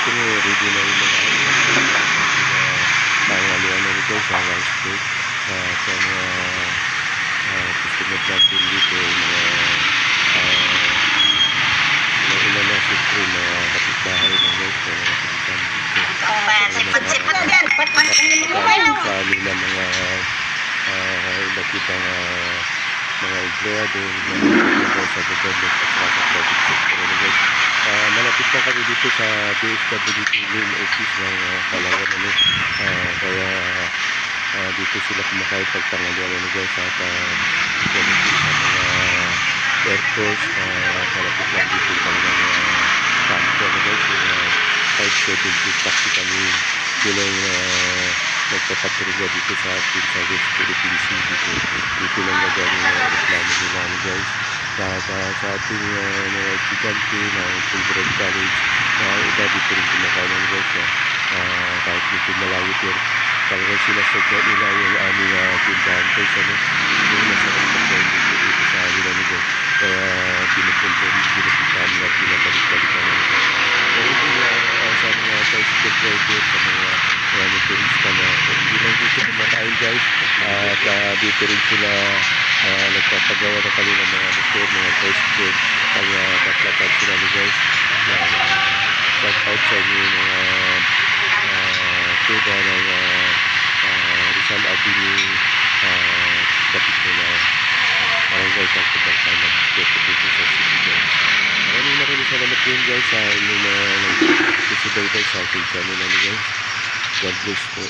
ito nga, ready na yung mga pangaluan na guys sa rice cake. At mga customer natin dito yung mga ilan na siyempre na kapitbahay na guys na mga pinsan dito. Sa nila mga iba't ibang mga empleyado na sa government at sa private sector na guys. Malapit na kami dito sa DSWD main office ng Palawan kaya dito sila kumakain pagtanghalian na guys at ganito sa mga Air Force malapit lang dito sa mga campo na guys yung 570 taxi kami bilang nagpapatrolya dito sa atin sa West Philippine Sea dito lang nagawin reklamo nila guys sa ating mga estudyante ng Fulbright College iba dito rin kumakain guys kahit dito malayo pero talagang sila sa nila yung aming tindahan guys yung masarap na guys dito sa amin guys kaya pinupuntahan na pinabalik-balik na pero sa mga bicycle rider sa mga turista na hindi lang dito kumakain guys at dito rin sila nagpapagawa na kanila mga motor, mga bicycle kaya tatlatan sila guys shout out sa inyo mga tuda ng Rizal Avenue kapit na barangay Tagpagkang dito sa city guys. Maraming salamat din guys sa inyong nag-subscribe sa aking channel guys. God bless po.